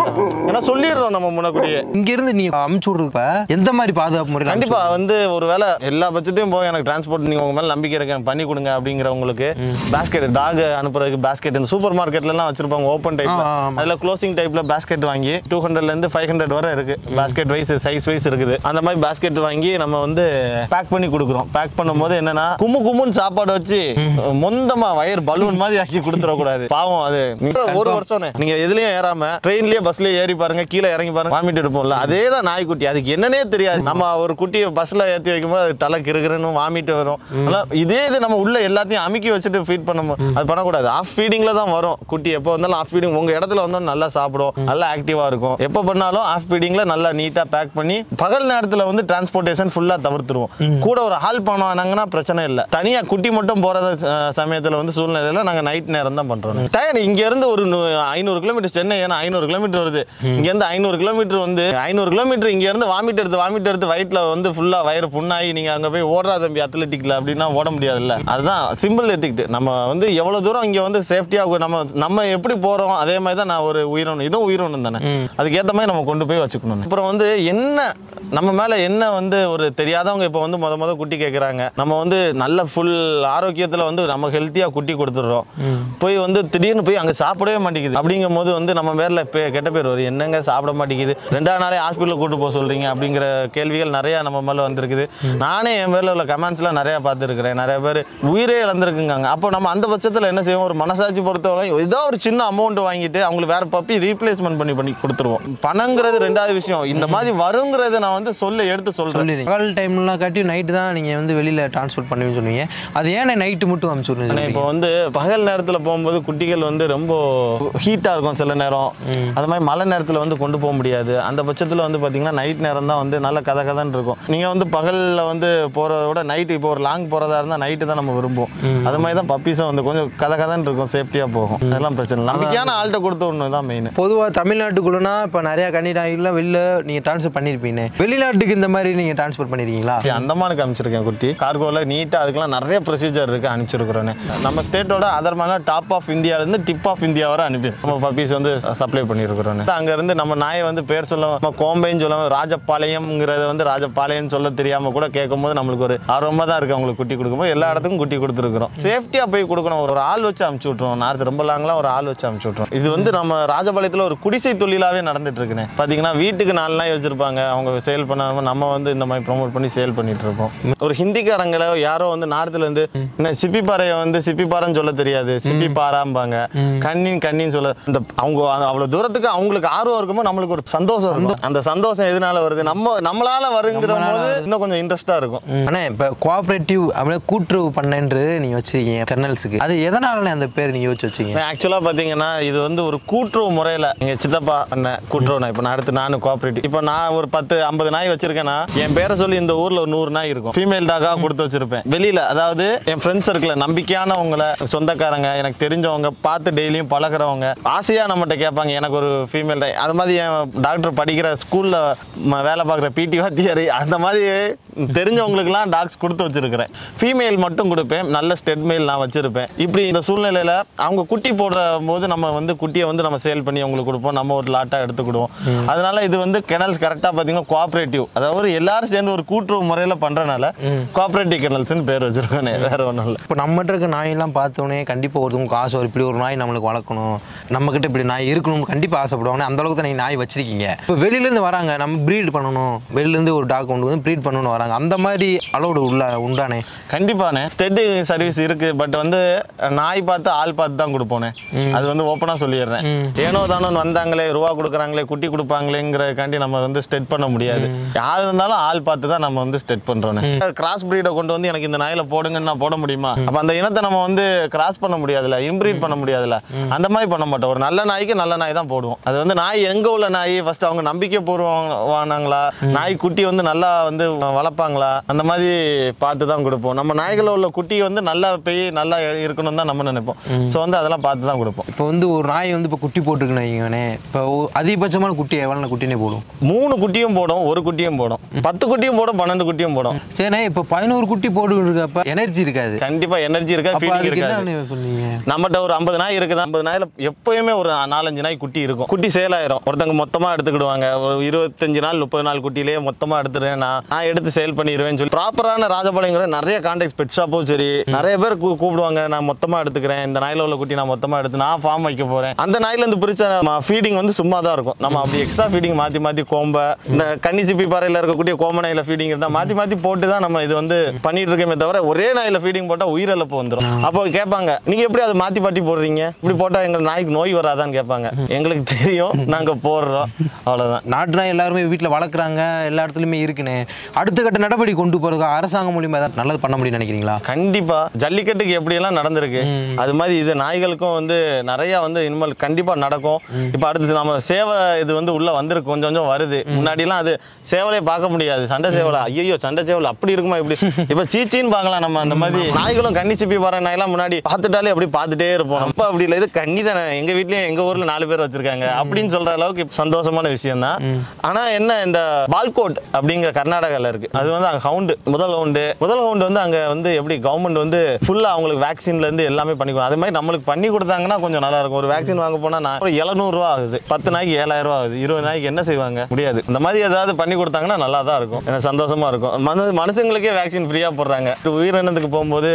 ஏன்னா சொல்லிடுறோம் நம்ம முன்னக்கூடியே. இங்க இருந்து நீ அமுச்சு விடுறப்ப எந்த மாதிரி பாதுகாப்பு முறை? கண்டிப்பா வந்து ஒரு வேலை எல்லா பட்சத்தையும் போய் எனக்கு டிரான்ஸ்போர்ட் நீங்க உங்க மேல நம்பிக்கை இருக்கு பண்ணி கொடுங்க அப்படிங்கிறவங்களுக்கு பாஸ்கெட், டாக் அனுப்புறதுக்கு பாஸ்கெட் இந்த சூப்பர் மார்க்கெட்ல எல்லாம் வச்சிருப்பாங்க ஓப்பன் டைப்ல, அதுல க்ளோசிங் டைப்ல பாஸ்கெட் வாங்கி 200ல இருந்து 500 வரை இருக்கு. பாஸ்கெட் வைஸ் சைஸ் வைஸ் இருக்குது. அந்த மாதிரி பாஸ்கெட் வாங்கி நம்ம வந்து பேக் பண்ணி கொடுக்குறோம். பேக் பண்ணும்போது என்னன்னா கும்முன்னு சாப்பாடு வச்சு மொந்தமா வயர் பலூன் மாதிரி ஆக்கி கொடுத்துட கூடாது. பாவம் அது 1 வருஷம் நீங்க எதுலயும் ஏறாம ட்ரெயின்லயே பஸ்லயே ஏறி பாருங்க, கீழே இறங்கி பாருங்க, வாமிட் எடுப்போம்ல, அதேதான் நாய்க்குட்டி. அதுக்கு என்னன்னே தெரியாது. நம்ம ஒரு குட்டியை பஸ்ல ஏற்றி வைக்கும்போது அது தலை கிருக்குன்னு வாமிட் வரும். இதே இது நம்ம உள்ள எல்லாத்தையும் அமுக்கி வச்சுட்டு ஃபீட் பண்ணும்போது அது பண்ணக்கூடாது. ஆஃப் ஃபீடிங்ல தான் வரும் குட்டி. எப்போ வந்தாலும் ஆஃப் ஃபீடிங் உங்க இடத்துல வந்தாலும் நல்லா சாப்பிடும், நல்லா ஆக்டிவா இருக்கும். எப்போ பண்ணாலும் ஆஃப் ஃபீடிங்ல நல்லா நீட்டா பேக் பண்ணி பகல் நேரத்துல வந்து டிரான்ஸ்போர்ட்டேஷன் ஃபுல்லா தவிர்த்துருவோம். கூட ஒரு ஹால் பண்ணாங்கன்னா பிரச்சனை இல்லை. தனியா குட்டி மட்டும் போற சமயத்துல வந்து சூழ்நிலையில நாங்க நைட் நேரம் தான் பண்றோம். டயர் இங்க இருந்து ஒரு 500 கிலோமீட்டர், சென்னை ஏன்னா 500 கிலோமீட்டர் வருது. இங்க இருந்து 500 கிலோமீட்டர் வந்து 500 கிலோமீட்டர் இங்க இருந்து வாமிட் எடுத்து வயிற்றுல வந்து ஃபுல்லா வயிறு புண்ணாகி நீங்க அங்க போய் ஓடுறா தம்பி அத்லெட்டிக்ல அப்படின்னா ஓட முடியாதுல்ல. அதுதான் சிம்பிள் எடுத்துக்கிட்டு நம்ம வந்து எவ்வளவு தூரம் இங்க வந்து சேஃப்டியா நம்ம எப்படி போறோம் அதே மாதிரி தான் நான் ஒரு உயிரினம், இதுவும் உயிரினம் தானே, அதுக்கு ஏற்ற மாதிரி நம்ம கொண்டு போய் வச்சுக்கணும். அப்புறம் வந்து என்ன நம்ம மேல என்ன வந்து ஒரு தெரியாதவங்க இப்போ வந்து முத குட்டி கேட்குறாங்க, நம்ம வந்து நல்ல ஃபுல் ஆரோக்கியத்தில் வந்து நம்ம ஹெல்த்தியாக குட்டி கொடுத்துட்றோம், போய் வந்து திடீர்னு போய் அங்கே சாப்பிடவே மாட்டேங்குது அப்படிங்கும் போது வந்து நம்ம பேரில் கெட்ட பேர் வரும். என்னங்க சாப்பிட மாட்டேங்குது, 2ஆவது நாளே ஹாஸ்பிட்டலில் கூட்டு போக சொல்கிறீங்க அப்படிங்கிற கேள்விகள் நிறையா நம்ம மேலே வந்திருக்குது. நானே என் பேரில் உள்ள கமெண்ட்ஸ்லாம் நிறையா பார்த்துருக்கிறேன். நிறைய பேர் உயிரே இழந்திருக்குங்க. அப்போ நம்ம அந்த பட்சத்தில் என்ன செய்வோம், ஒரு மனசாட்சி பொறுத்தவரை ஏதோ ஒரு சின்ன அமௌண்ட் வாங்கிட்டு அவங்களுக்கு வேற பப்பி ரீப்ளேஸ்மெண்ட் பண்ணி கொடுத்துருவோம். பணங்கிறது 2வது விஷயம். இந்த மாதிரி வருங்கிறது நான் வந்து எடுத்து சொல்றேன். பகல் டைம்லாம் காட்டி நைட் தான் நீங்க வந்து வெளியில டிரான்ஸ்போர்ட் பண்ணுவீங்கன்னு சொன்னீங்க. அது ஏன் நைட்டு மட்டும் அனுப்பிச்சுடுறீங்க? இப்போ வந்து பகல் நேரத்தில் போகும்போது குட்டிகள் வந்து ரொம்ப ஹீட்டா இருக்கும் சில நேரம். அது மாதிரி மழை நேரத்தில் வந்து கொண்டு போக முடியாது. அந்த பட்சத்தில் வந்து பார்த்தீங்கன்னா நைட் நேரம் தான் வந்து நல்ல கதன்னு இருக்கும். நீங்க வந்து பகலில் வந்து போகிறத விட நைட்டு இப்போ ஒரு லாங் போகிறதா இருந்தால் நைட்டு தான் நம்ம விரும்புவோம். அது மாதிரி தான் பப்பீஸும் வந்து கொஞ்சம் கதன்னு இருக்கும், சேஃப்டியாக போகும். அதெல்லாம் பிரச்சனை இல்லை. நம்பிக்கையான ஆள்கிட்ட கொடுத்த ஒன்று தான் மெயின். பொதுவாக தமிழ்நாட்டுக்குள்ளனா இப்போ நிறையா கன்னி டாக்லாம் வெளில நீங்கள் ட்ரான்ஸ்ஃபர் பண்ணியிருப்பீங்க. வெளிநாட்டுக்கு இந்த மாதிரி நீங்கள் ட்ரான்ஸ்ஃபர் பண்ணியிருக்கீங்களா? அந்தமானுக்கு அனுப்பிச்சிருக்கேன் குட்டி. கார்கோவில் நீட்டாக அதுக்கெல்லாம் நிறைய ப்ரொசீஜர் இருக்குது, அனுப்பிச்சிருக்கிறோன்னு. நம்ம ஸ்டேட்டோட அதர் மேலே டாப் ஆஃப் இந்தியாவிலேருந்து டிப் ஆஃப் இந்தியா வரை அனுப்பி நம்ம பப்பீஸ் வந்து சப்ளை பண்ணியிருக்கிறோன்னு. அங்கேருந்து நம்ம நாயை வந்து பேர் சொல்ல நம்ம கோம்பைன்னு சொல்லுவோம். ராஜபாளையம்ங்கிறத வந்து ராஜபாளையம் சொல்ல தெரியாமல் கூட கேட்கும்போது நம்மளுக்கு ஒரு ஆர்வமாக தான் இருக்குது. அவங்களுக்கு குட்டி கொடுக்கும்போது எல்லா இடத்துக்கும் குட்டி கொடுத்துருக்குறோம். சேஃப்டியாக போய் கொடுக்கணும். ஒரு ஆள் வச்சு அனுப்பிச்சி விட்ருவோம். நார்த்து ரொம்ப லாங்கெலாம் ஒரு ஆள் வச்சு அனுப்பிச்சி விட்ருவோம். இது வந்து நம்ம ராஜபாளையத்தில் ஒரு குடிசை தொழிலாகவே நடந்துட்டு இருக்குண்ணே. பார்த்தீங்கன்னா வீட்டுக்கு 4 நாய் வச்சுருப்பாங்க. அவங்க சேல் பண்ணாமல் நம்ம வந்து இந்த மாதிரி ப்ரொமோட் பண்ணி சேல் பண்ணிட்டு இருக்கோம். ஒரு ஹிந்திக்காரங்களை யாரோ வந்து நார்த்துலேருந்து சிப்பிப்பாறையை வந்து சிப்பிப்பாறைன்னு சொல்ல தெரியாது, சிப்பிப்பாராம்பாங்க. கண்ணின்னு சொல்ல இந்த அவங்க அவ்வளோ தூரத்துக்கு அவங்களுக்கு ஆர்வம் இருக்கும்போது நம்மளுக்கு ஒரு சந்தோஷம் இருக்கும். அந்த சந்தோஷம் எதனால வருது, நம்மளால வருங்கிற போது இன்னும் கொஞ்சம் இன்ட்ரெஸ்டா இருக்கும். ஆனா இப்ப கோஆபரேட்டிவ் அப்படியே கூட்டுறவு பண்ணேன்னு நீங்க வச்சிருக்கீங்க கெர்னல்ஸுக்கு, அது எதனால அந்த பேர் நீங்க யோசிச்சு வச்சீங்க? ஆக்சுவலா பாத்தீங்கன்னா இது வந்து ஒரு கூட்டுறவு முறையில எங்க சித்தப்பா பண்ண கூட்டுறவு. இப்போ நான் அடுத்து நானும் கோஆபரேட்டிவ். இப்போ நான் ஒரு 10-50 நாய் வச்சிருக்கேன்னா என் பேரை சொல்லி இந்த ஊர்ல ஒரு 100 நாய் இருக்கும். ஃபீமேல் டாகா கொடுத்து வச்சிருப்பேன். வெளியில அதாவது என் ஃப்ரெண்ட்ஸ் சர்க்கிள் நம்பிக்கையானவங்களை, சொந்தக்காரங்க, எனக்கு தெரிஞ்சவங்க, பார்த்து டெய்லியும் பழகிறவங்க ஆசையா நம்மகிட்ட கேட்பாங்க எனக்கு ஒரு ஃபீமேல் டாக். அது மாதிரி என் டாக்டர் படிக்கிற ஸ்கூல்ல வேலை பார்க்குற பிடி வாத்தியார் அந்த மாதிரி தெரிஞ்சவங்களுக்குலாம் டாக்ஸ் கொடுத்து வச்சிருக்கிறேன். ஃபீமேல் மட்டும் கொடுப்பேன். நல்ல ஸ்டெட் மேல் நான் வச்சிருப்பேன். இப்படி இந்த சூழ்நிலையில அவங்க குட்டி போடுற போது நம்ம வந்து குட்டியை வந்து நம்ம சேல் பண்ணி அவங்களுக்கு கொடுப்போம். நம்ம ஒரு லாட்டா எடுத்துக்கிடுவோம். அதனால இது வந்து கெனல்ஸ் கரெக்டா பாத்தீங்கன்னா கோஆபரேட்டிவ், அதாவது எல்லாரும் சேர்ந்து ஒரு கூட்டுறவு முறையில பண்றதுனால கோஆபரேட்டிவ் கெனல்ஸ்னு பேர் வச்சிருக்கேன். வேற ஒன்றும் இல்லை. இப்போ நம்மகிட்ட இருக்க நாயெல்லாம் பார்த்தோன்னே கண்டிப்பா ஒருத்தவங்க காசு ஒரு இப்படி ஒரு நாய் நம்மளுக்கு வளர்க்கணும், நம்ம கிட்ட இப்படி நாய் இருக்கணும்னு கண்டிப்பா ஆசைப்படுவாங்க. அந்த அளவுக்கு தான் நீங்க நாய் வச்சிருக்கீங்க. இப்போ வெளியிலேருந்து வராங்க, நம்ம ப்ரீட் பண்ணணும், வெளியிலேருந்து ஒரு டாக் கொண்டு வந்து ப்ரீட் பண்ணணும்னு வராங்க. அந்த மாதிரி அலோடு உண்டானே? கண்டிப்பானே ஸ்டெட் சர்வீஸ் இருக்கு. பட் வந்து நாய் பார்த்து ஆள் பார்த்து தான் கொடுப்போனே. அது வந்து ஓப்பனா சொல்லிடுறேன். ஏனோ தானோ வந்தாங்களே, ரூபா கொடுக்குறாங்களே, குட்டி கொடுப்பாங்களேங்கிறதுக்காண்டி நம்ம வந்து ஸ்டெட் பண்ண முடியாது. யார் இருந்தாலும் ஆள் பார்த்து தான் நம்ம வந்து ஸ்டெட் பண்றோம். கிராஸ் பிரீடை கொண்டு வந்து எனக்கு இந்த நாயில போடுங்கன்னு நான் போட முடியுமா? அப்ப அந்த இனத்தை நம்ம வந்து கிராஸ் பண்ண முடியாதுல்ல, இம்ப்ரீட் பண்ண முடியாதுல்ல. அந்த மாதிரி பண்ண மாட்டோம். ஒரு நல்ல நாய்க்கு நல்ல நாய் தான் போடுவோம். அது வந்து நாய் எங்க உள்ள நாய் ஃபர்ஸ்ட் அவங்க நம்பிக்கை பூர்வமானாங்களா, நாய் குட்டி வந்து நல்லா வந்து வளர்ப்பாங்களா, அந்த மாதிரி பார்த்து தான் கொடுப்போம். நம்ம நாய்களை உள்ள குட்டி வந்து நல்லா போய் நல்லா இருக்கணும் தான் நம்ம நினைப்போம். ஸோ வந்து அதெல்லாம் பார்த்து தான் கொடுப்போம். இப்போ வந்து ஒரு நாய் வந்து இப்போ குட்டி போட்டுருக்குன்னு, இப்போ அதிகபட்சமான குட்டி எவ்வளோ குட்டினே போடும்? 3 குட்டியும் போடும், 1 குட்டியும் போடும், 10 குட்டியும் போடும், 12 குட்டியும் போடும். சரிண்ணே, இப்போ 11 குட்டி போட்டுருக்கப்ப எனர்ஜி இருக்காது. கண்டிப்பா எனர்ஜி இருக்காது, ஃபீலிங் இருக்காது. நம்மகிட்ட ஒரு 50 நாய் இருக்குது. 50 நாயில எப்பயுமே ஒரு 4-5 நாய் குட்டி இருக்கும். குட்டி சேல் ஆயிரும். ஒருத்தவங்க மொத்தமா எடுத்துக்கிடுவாங்க. ஒரு 25 நாள் 30 நாள் குட்டிலேயே மொத்தமா எடுத்துருவேன், நான் எடுத்து சேல் பண்ணிடுவேன் சொல்லி ப்ராப்பரான ராஜபாளையங்கிற நிறைய கான்டாக்ட் பெட் ஷாப்பும் சரி நிறைய பேர் கூப்பிடுவாங்க. நான் மொத்தமா எடுத்துக்கிறேன், இந்த நாயில உள்ள குட்டி நான் மொத்தமா எடுத்து நான் ஃபார்ம் வைக்க போறேன். அந்த நாயில இருந்து பிரிச்ச ஃபீடிங் வந்து சும்மா தான் இருக்கும். நம்ம அப்படி எக்ஸ்ட்ரா ஃபீடிங் மாத்தி கோம்ப இந்த கன்னி சிப்பிப்பாறையில இருக்கக்கூடிய கோம நாயில ஃபீடிங் இருந்தா மாத்தி போட்டு தான் நம்ம இது வந்து பண்ணிட்டு இருக்கோமே தவிர ஒரே நாயில ஃபீடிங் போட்டா உயிரிழப்பு வந்துடும். அப்போ கேட்பாங்க, நீங்க எப்படி அதை மாத்தி போடுறீங்க, இப்படி போட்டா எங்க நாய்க்கு நோய் வராதான்னு கேட்பாங்க. எங்களுக்கு தெரியும், நாங்க போடுறோம், அவ்வளவுதான். நாட்டு நாய் எல்லாருமே வீட்டில் வளர்க்குறாங்க, எல்லா இடத்துலையுமே இருக்குன்னு. அடுத்த கட்ட நடவடிக்கை கொண்டு போறதுக்கு அரசாங்கம் மூலியமா ஏதாவது நல்லது பண்ண முடியும்னு நினைக்கிறீங்களா? கண்டிப்பா. ஜல்லிக்கட்டுக்கு எப்படி எல்லாம் நடந்திருக்கு அது மாதிரி இது நாய்களுக்கும் வந்து நிறைய வந்து இனிமேல் கண்டிப்பா நடக்கும். இப்போ அடுத்து நம்ம சேவை இது வந்து உள்ள வந்திருக்கு, கொஞ்சம் வருது. முன்னாடிலாம் அது சேவலையே பார்க்க முடியாது. சண்டை சேவலை, ஐயோ சண்டை சேவல் அப்படி இருக்குமா இப்படி, இப்போ சீச்சின்னு பார்க்கலாம். நம்ம அந்த மாதிரி நாய்களும் கன்னி சிப்பி வர நாயெல்லாம் முன்னாடி பார்த்துட்டாலே அப்படி பார்த்துட்டே இருப்போம். அப்ப அப்படி இல்லை, இது கன்னி தானே, எங்க வீட்லயும் எங்க ஊர்ல 4 பேர் வச்சிருக்காங்க அப்படின்னு சொல்ற அளவுக்கு சந்தோஷமான விஷயம் தான். ஆனா என்ன, இந்த பால்கோட் அப்படிங்கிற கர்நாடகால இருக்கு. அது வந்து அங்க ஹவுண்டு முதல் ஹவுண்டு வந்து அங்க வந்து எப்படி கவர்மெண்ட் வந்து ஃபுல்லா அவங்களுக்கு வேக்சின்ல இருந்து எல்லாமே பண்ணிக்கணும். அது மாதிரி நம்மளுக்கு பண்ணி கொடுத்தாங்கன்னா கொஞ்சம் நல்லா இருக்கும். ஒரு வேக்சின் வாங்க போனா நான் 700 ரூபா ஆகுது, 10 நாய்க்கு 7000 ரூபா ஆகுது, 20 நாய்க்கு என்ன செய்வாங்க முடியாது. இந்த மாதிரி ஏதாவது பண்ணி கொடுத்தாங்கன்னா நல்லா தான் இருக்கும், எனக்கு சந்தோஷமா இருக்கும். மனுஷங்களுக்கே வேக்சின் ஃப்ரீயா போடுறாங்க, உயிரினத்துக்கு போகும்போது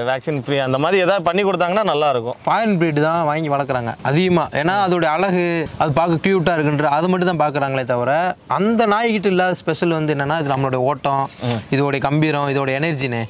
வேக்சின் ஃப்ரீ, அந்த மாதிரி ஏதாவது பண்ணி கொடுத்தாங்கன்னா நல்லா இருக்கும். ஃபாரின் பிரீட் தான் வாங்கி வளர்க்குறாங்க அதிகமா. ஏன்னா அதோட அழகு, அது பார்க்க கியூட்டா இருக்குன்ற அது மட்டும் தான் பாக்குறாங்களே தவிர அந்த நாய்கிட்ட இல்லாத ஸ்பெஷல் வந்து என்னன்னா இது நம்மளோட ஓட்டம், இதோட கம்பீரம், இதோட எனர்ஜினே,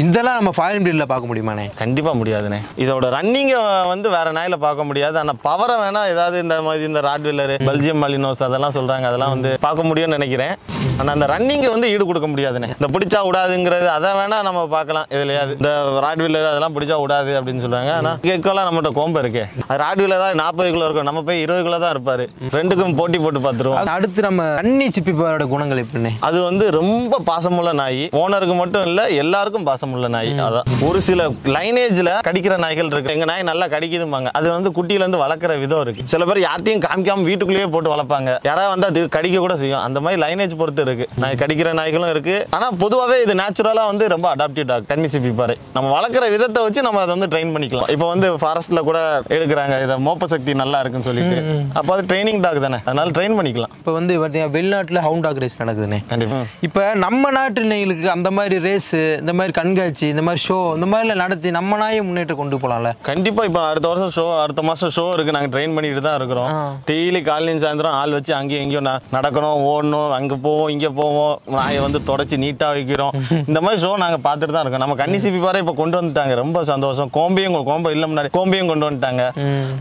இதெல்லாம் நம்ம ஃபாரின் பிரீட்ல பார்க்க முடியுமானே? கண்டிப்பா முடியாதுண்ணே. இதோட ரன்னிங்கை வந்து வேற நாயில பார்க்க முடியாது. ஆனா பவரை வேணா ஏதாவது இந்த மாதிரி இந்த ராட்வீலர், பெல்ஜியம் மலினோஸ் அதெல்லாம் சொல்றாங்க, அதெல்லாம் வந்து பார்க்க முடியும்னு நினைக்கிறேன். ஆனா அந்த ரன்னிங்கை வந்து ஈடு கொடுக்க முடியாதுண்ணே. இந்த பிடிச்சா விடாதுங்கிறது அதை வேணா நம்ம பார்க்கலாம். இதுலையாவது இந்த ராட்வீலர் அதெல்லாம் பிடிச்சா விடாது அப்படின்னு சொல்றாங்க. ஆனா கேட்கலாம் நம்மகிட்ட கோம்பு இருக்கே, ராட்வீலர் தான் 40 கிலோ இருக்கும், நம்ம போய் 20 கிலோ தான் இருப்பாரு. ரெண்டுக்கும் போட்டி போட்டு பார்த்துருவோம். அடுத்து நம்ம கன்னி சிப்பிப்பாரோட குணங்கள் எப்படின்னு, அது வந்து ரொம்ப பாசமுள்ள நாய். ஓனருக்கு மட்டும் இல்ல எல்லாருக்கும் பாசமுள்ள நாய். அதான் ஒரு சில லைனேஜ்ல கடிக்கிற நாய்கள் இருக்கு. எங்க நாய் நல்லா கடிக்குதுமாங்க. அது வந்து குட்டியில இருந்து வளர்க்குற விதம் இருக்கு. சில பேர் யார்ட்டையும் காமிக்காம வீட்டுக்குள்ளேயே போட்டு வளர்ப்பாங்க. யாராவது வந்து அது கடிக்க கூட செய்யும். அந்த மாதிரி லைனேஜ் பொறுத்து இருக்கு. நாய் கடிக்கிற நாய்களும் இருக்கு. ஆனா பொதுவாகவே இது நேச்சுரலா வந்து ரொம்ப அடாப்டிவ் டாக். கன்னி சிப்பிப்பாறை நம்ம வளர்க்குற விதத்தை வச்சு நம்ம அதை வந்து ட்ரெயின் பண்ணிக்கலாம். இப்போ வந்து ஃபாரஸ்ட்ல கூட எடுக்கிறாங்க. இதை மோப்ப சக்தி நல்லா இருக்குன்னு சொல்லிட்டு. அப்போ அது ட்ரைனிங் டாக் தானே, அதனால ட்ரெயின் பண்ணிக்கலாம். இப்போ வந்து பார்த்தீங்கன்னா வெளிநாட்டில் ஹவுண்ட் டாக் ரேஸ் நடக்குதுண்ணே. கண்டிப்பா. இப்போ நம்ம நாட்டு நாய்களுக்கு அந்த மாதிரி ரேஸு, இந்த மாதிரி கண்காட்சி, இந்த மாதிரி ஷோ, இந்த மாதிரிலாம் நடத்தி நம்ம நாயை முன்னேற்ற கொண்டு போகலாம்ல. கண்டிப்பா. இப்போ அடுத்த வருஷம் ஷோ, அடுத்த மாசம் ஷோ இருக்கு. நாங்கள் ட்ரெயின் பண்ணிட்டு தான் இருக்கிறோம். டெய்லி காலையும் சாயந்தரம் ஆள் வச்சு அங்கேயும் இங்கேயும் நடக்கணும், ஓடணும், அங்கே போவோம், இங்கே போவோம், நாயை வந்து தொடச்சி நீட்டாக வைக்கிறோம். இந்த மாதிரி ஷோ நாங்கள் பார்த்துட்டு தான் இருக்கோம். நம்ம கன்னி சிப்பிப்பாறை இப்போ கொண்டு வந்துட்டாங்க, ரொம்ப சந்தோஷம். கோம்பை இல்லை முன்னாடி கோம்பையும் கொண்டு வந்துட்டாங்க.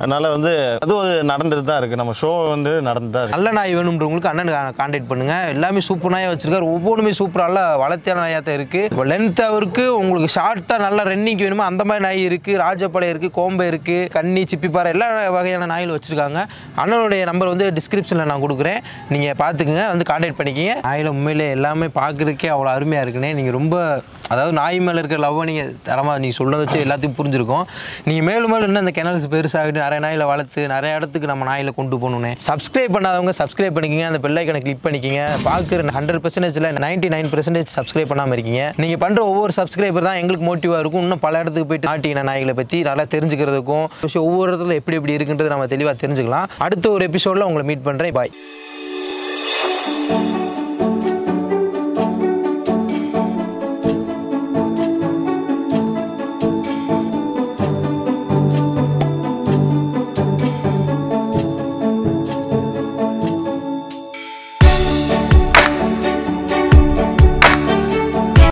அதனால வந்து அது நடந்துட்டு தான் இருக்கு. நம்ம ஷோ வந்து நடந்து தான் இருக்கு. நல்ல நாய் வேணும்ன்றவங்களுக்கு அண்ணன் கான்டாக்ட் பண்ணுங்க. எல்லாமே சூப்பர் நாயாக வச்சிருக்காரு. ஒவ்வொன்றுமே சூப்பராக நல்ல வளர்த்தியான நாயாக தான் இருக்கு. இப்போ லென்த் அவருக்கு உங்களுக்கு ஷார்ட்டாக நல்ல ரன்னிங் வேணுமோ அந்த மாதிரி நாய் இருக்கு. ராஜபாளையம் இருக்கு, கோம்பை இருக்கு, கன்னி, சிப்பிப்பாறை எல்லா வகையான நாய்கள் வச்சிருக்காங்க. அண்ணனுடைய நம்பர் வந்து டிஸ்கிரிப்ஷனில் நான் கொடுக்குறேன், நீங்கள் பார்த்துக்குங்க, வந்து கான்டாக்ட் பண்ணிக்கிங்க. நாயில் உண்மையிலே எல்லாமே பார்க்குறதுக்கே அவ்வளோ அருமையாக இருக்குண்ணே. நீங்கள் ரொம்ப அதாவது நாய் மேலே இருக்கிற லவ்வை நீங்கள் தரமாக நீங்கள் சொல்ல வச்சு எல்லாத்துக்கும் புரிஞ்சிருக்கும். நீங்கள் மேலும் மேலும் இன்னும் அந்த கெனல்ஸ் பெருசாகிட்டு நிறைய நாயில் வளர்த்து நிறைய இடத்துக்கு நம்ம நாயில் கொண்டு போகணுன்னே. சப்ஸ்கிரைப் பண்ணாதவங்க சப்ஸ்கிரைப் பண்ணிக்கிங்க, அந்த பெல் ஐக்கனை கிளிக் பண்ணிக்கிங்க. பார்க்குற 100%ல 99% சப்ஸ்கிரைப் பண்ணாமல் இருக்கீங்க. நீங்கள் பண்ணுற ஒவ்வொரு சப்ஸ்கிரைபர் தான் எங்களுக்கு மோட்டிவாக இருக்கும். இன்னும் பல இடத்துக்கு போயிட்டு நாட்டின நாய்களை பற்றி நல்லா தெரிஞ்சுக்கிறதுக்கும் ஒவ்வொரு இடத்துல எப்படி எப்படி இருக்குன்றது நம்ம தெளிவாக தெரிஞ்சுக்கலாம். அடுத்த ஒரு எபிசோடில் உங்களை மீட் பண்ணுறேன். பாய்.